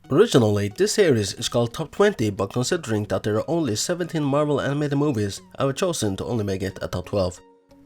Originally, this series is called Top 20, but considering that there are only 17 Marvel animated movies, I've chosen to only make it a top 12.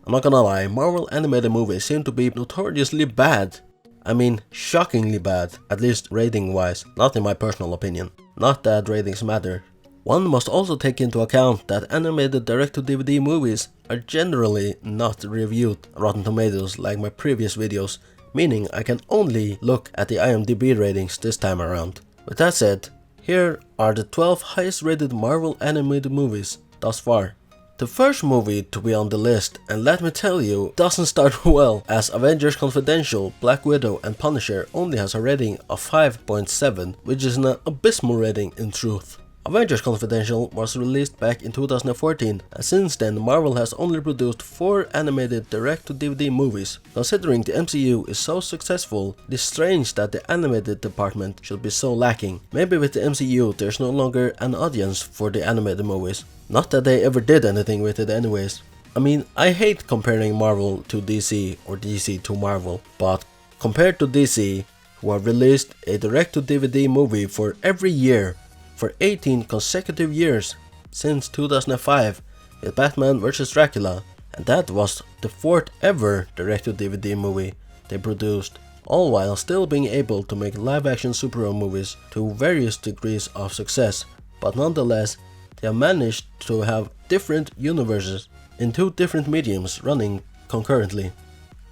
I'm not gonna lie, Marvel animated movies seem to be notoriously bad. I mean, shockingly bad, at least rating wise, not in my personal opinion. Not that ratings matter. One must also take into account that animated direct-to-DVD movies are generally not reviewed on Rotten Tomatoes like my previous videos, meaning I can only look at the IMDb ratings this time around. With that said, here are the 12 highest rated Marvel animated movies thus far. The first movie to be on the list, and let me tell you, doesn't start well, as Avengers Confidential, Black Widow and Punisher only has a rating of 5.7, which is an abysmal rating in truth. Avengers Confidential was released back in 2014, and since then Marvel has only produced 4 animated direct-to-DVD movies. Considering the MCU is so successful, it is strange that the animated department should be so lacking. Maybe with the MCU there's no longer an audience for the animated movies. Not that they ever did anything with it anyways. I mean, I hate comparing Marvel to DC or DC to Marvel, but compared to DC, who have released a direct-to-DVD movie for every year, for 18 consecutive years since 2005 with Batman vs Dracula, and that was the 4th ever direct-to-DVD movie they produced, all while still being able to make live-action superhero movies to various degrees of success, but nonetheless they have managed to have different universes in 2 different mediums running concurrently.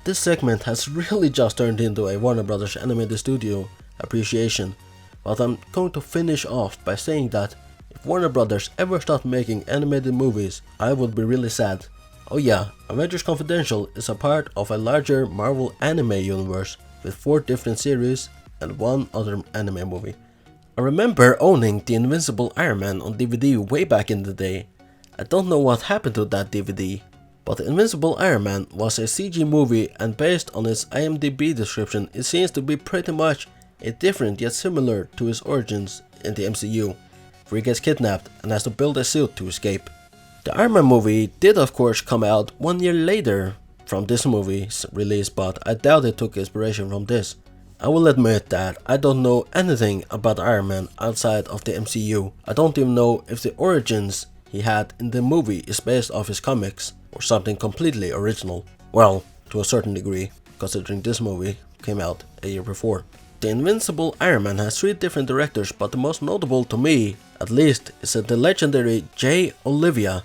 This segment has really just turned into a Warner Brothers animated studio appreciation. But I'm going to finish off by saying that if Warner Brothers ever stopped making animated movies, I would be really sad. Oh yeah, Avengers Confidential is a part of a larger Marvel anime universe with 4 different series and 1 other anime movie. I remember owning the Invincible Iron Man on DVD way back in the day. I don't know what happened to that DVD, but Invincible Iron Man was a CG movie, and based on its IMDb description it seems to be pretty much different yet similar to his origins in the MCU, where he gets kidnapped and has to build a suit to escape. The Iron Man movie did of course come out 1 year later from this movie's release, but I doubt it took inspiration from this. I will admit that I don't know anything about Iron Man outside of the MCU. I don't even know if the origins he had in the movie is based off his comics or something completely original. Well, to a certain degree, considering this movie came out a year before. The Invincible Iron Man has 3 different directors, but the most notable to me, at least, is the legendary J. Olivia.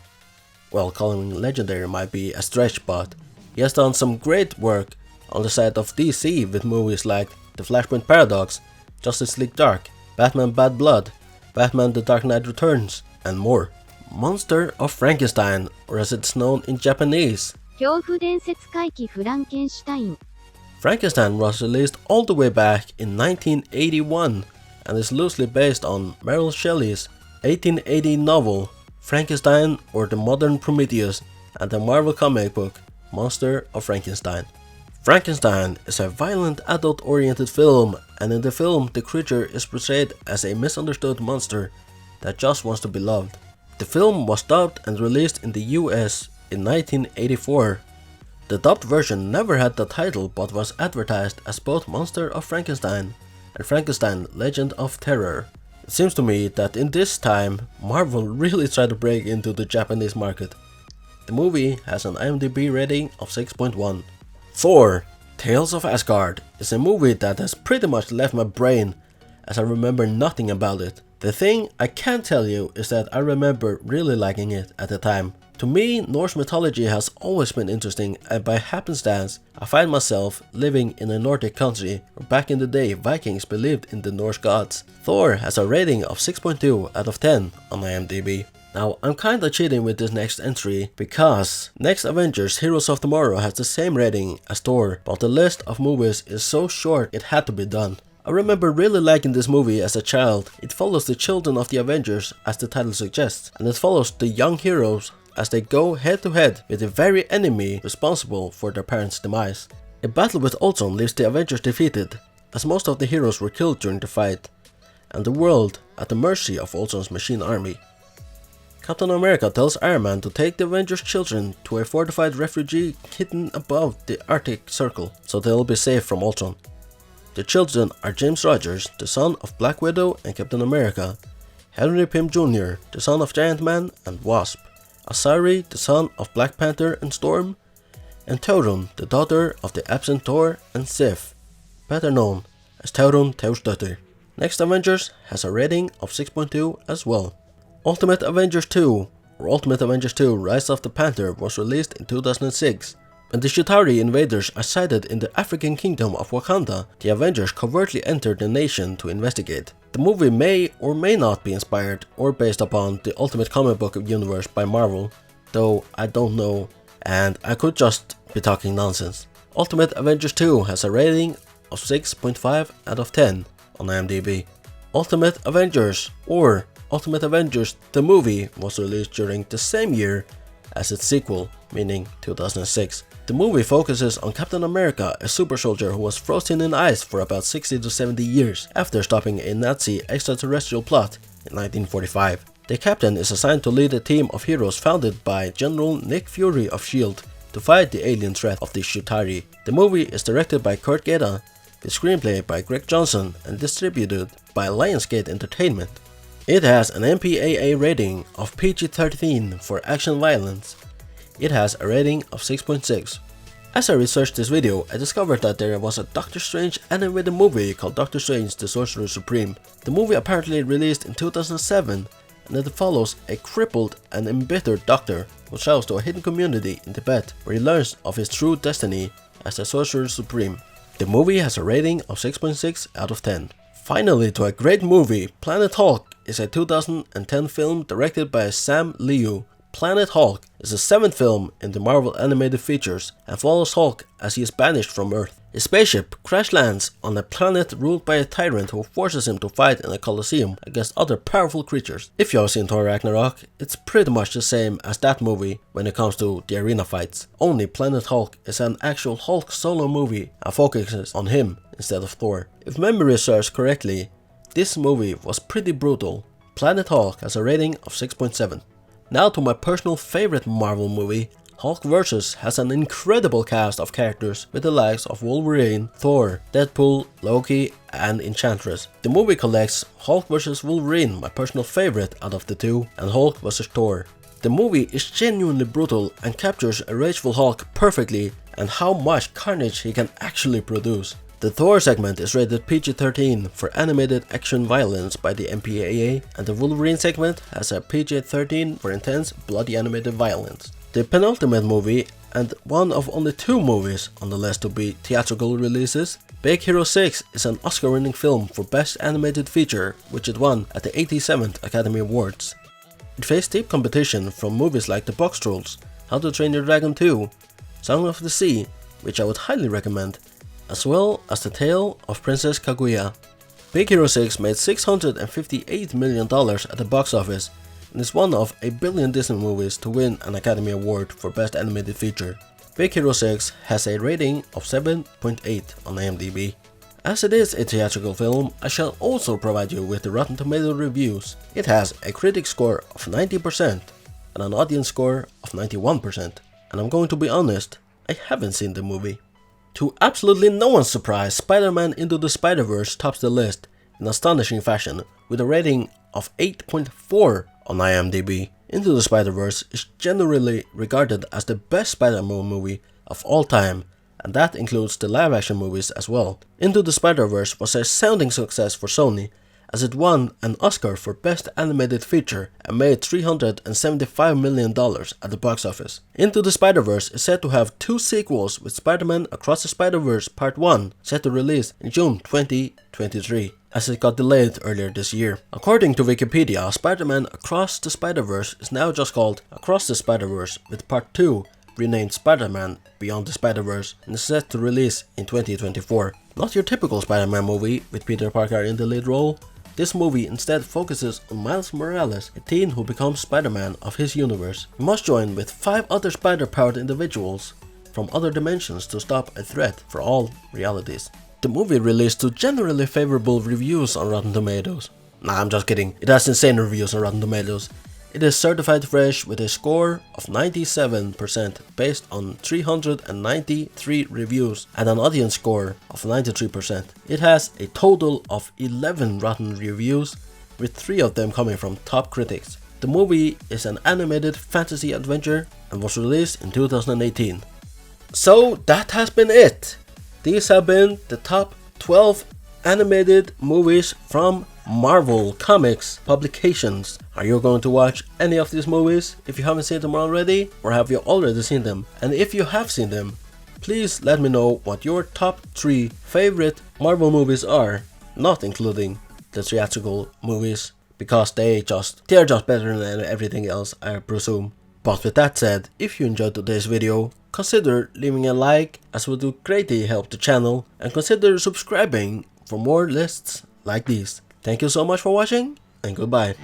Well, calling him legendary might be a stretch, but he has done some great work on the side of DC with movies like The Flashpoint Paradox, Justice League Dark, Batman Bad Blood, Batman The Dark Knight Returns, and more. Monster of Frankenstein, or as it's known in Japanese, 恐怖伝説怪奇フランケンシュタイン Frankenstein was released all the way back in 1981 and is loosely based on Mary Shelley's 1880 novel Frankenstein or the Modern Prometheus and the Marvel comic book Monster of Frankenstein. Frankenstein is a violent adult-oriented film, and in the film the creature is portrayed as a misunderstood monster that just wants to be loved. The film was dubbed and released in the US in 1984. The dubbed version never had the title but was advertised as both Monster of Frankenstein and Frankenstein Legend of Terror. It seems to me that in this time, Marvel really tried to break into the Japanese market. The movie has an IMDb rating of 6.1. Thor: Tales of Asgard is a movie that has pretty much left my brain as I remember nothing about it. The thing I can tell you is that I remember really liking it at the time. To me, Norse mythology has always been interesting, and by happenstance, I find myself living in a Nordic country where back in the day Vikings believed in the Norse gods. Thor has a rating of 6.2 out of 10 on IMDb. Now, I'm kinda cheating with this next entry because next Avengers Heroes of Tomorrow has the same rating as Thor, but the list of movies is so short it had to be done. I remember really liking this movie as a child. It follows the children of the Avengers as the title suggests, and it follows the young heroes as they go head to head with the very enemy responsible for their parents' demise. A battle with Ultron leaves the Avengers defeated, as most of the heroes were killed during the fight, and the world at the mercy of Ultron's machine army. Captain America tells Iron Man to take the Avengers' children to a fortified refugee hidden above the Arctic Circle, so they'll be safe from Ultron. The children are James Rogers, the son of Black Widow and Captain America, Henry Pym Jr., the son of Giant Man and Wasp, Asari, the son of Black Panther and Storm, and Torun, the daughter of the absent Thor and Sif, better known as Torun Taursdottir. Next Avengers has a rating of 6.2 as well. Ultimate Avengers 2, or Ultimate Avengers 2 Rise of the Panther, was released in 2006. When the Chitauri invaders are sighted in the African kingdom of Wakanda, the Avengers covertly enter the nation to investigate. The movie may or may not be inspired or based upon the Ultimate comic book universe by Marvel, though I don't know, and I could just be talking nonsense. Ultimate Avengers 2 has a rating of 6.5 out of 10 on IMDb. Ultimate Avengers, or Ultimate Avengers the movie, was released during the same year as its sequel, meaning 2006. The movie focuses on Captain America, a super soldier who was frozen in ice for about 60 to 70 years after stopping a Nazi extraterrestrial plot in 1945. The captain is assigned to lead a team of heroes founded by General Nick Fury of S.H.I.E.L.D. to fight the alien threat of the Chitauri. The movie is directed by Kurt Geda, with screenplay by Greg Johnson and distributed by Lionsgate Entertainment. It has an MPAA rating of PG-13 for action violence. It has a rating of 6.6. As I researched this video, I discovered that there was a Doctor Strange animated movie called Doctor Strange the Sorcerer Supreme. The movie apparently released in 2007, and it follows a crippled and embittered doctor who travels to a hidden community in Tibet where he learns of his true destiny as the Sorcerer Supreme. The movie has a rating of 6.6 out of 10. Finally, to a great movie. Planet Hulk is a 2010 film directed by Sam Liu. Planet Hulk is the 7th film in the Marvel animated features and follows Hulk as he is banished from Earth. His spaceship crash lands on a planet ruled by a tyrant who forces him to fight in a coliseum against other powerful creatures. If you have seen Thor Ragnarok, it's pretty much the same as that movie when it comes to the arena fights. Only Planet Hulk is an actual Hulk solo movie and focuses on him instead of Thor. If memory serves correctly, this movie was pretty brutal. Planet Hulk has a rating of 6.7. Now to my personal favorite Marvel movie. Hulk vs. has an incredible cast of characters with the likes of Wolverine, Thor, Deadpool, Loki, and Enchantress. The movie collects Hulk vs. Wolverine, my personal favorite out of the two, and Hulk vs. Thor. The movie is genuinely brutal and captures a rageful Hulk perfectly and how much carnage he can actually produce. The Thor segment is rated PG-13 for animated action violence by the MPAA, and the Wolverine segment has a PG-13 for intense, bloody animated violence. The penultimate movie, and one of only 2 movies on the list to be theatrical releases, Big Hero 6 is an Oscar-winning film for Best Animated Feature, which it won at the 87th Academy Awards. It faced steep competition from movies like The Box Trolls, How to Train Your Dragon 2, Song of the Sea, which I would highly recommend, as well as The Tale of Princess Kaguya. Big Hero 6 made $658 million at the box office and is one of a billion Disney movies to win an Academy Award for Best Animated Feature. Big Hero 6 has a rating of 7.8 on IMDb. As it is a theatrical film, I shall also provide you with the Rotten Tomato reviews. It has a critic score of 90% and an audience score of 91%. And I'm going to be honest, I haven't seen the movie. To absolutely no one's surprise, Spider-Man Into the Spiderverse tops the list in astonishing fashion with a rating of 8.4 on IMDb. Into the Spiderverse is generally regarded as the best Spider-Man movie of all time, and that includes the live-action movies as well. Into the Spiderverse was a resounding success for Sony, as it won an Oscar for Best Animated Feature and made $375 million at the box office. Into the Spider-Verse is said to have 2 sequels, with Spider-Man Across the Spider-Verse Part 1 set to release in June 2023, as it got delayed earlier this year. According to Wikipedia, Spider-Man Across the Spider-Verse is now just called Across the Spider-Verse, with Part 2 renamed Spider-Man Beyond the Spider-Verse and is set to release in 2024. Not your typical Spider-Man movie with Peter Parker in the lead role. This movie instead focuses on Miles Morales, a teen who becomes Spider-Man of his universe. He must join with 5 other spider-powered individuals from other dimensions to stop a threat for all realities. The movie released to generally favorable reviews on Rotten Tomatoes. Nah, I'm just kidding. It has insane reviews on Rotten Tomatoes. It is certified fresh with a score of 97% based on 393 reviews and an audience score of 93%. It has a total of 11 rotten reviews, with 3 of them coming from top critics. The movie is an animated fantasy adventure and was released in 2018. So that has been it. These have been the top 12 animated movies from Marvel Comics publications. Are you going to watch any of these movies if you haven't seen them already, or have you already seen them? And if you have seen them, please let me know what your top 3 favorite Marvel movies are, not including the theatrical movies, because they're just better than everything else, I presume. But with that said, if you enjoyed today's video, consider leaving a like, as it would greatly help the channel, and consider subscribing for more lists like these. Thank you so much for watching, and goodbye.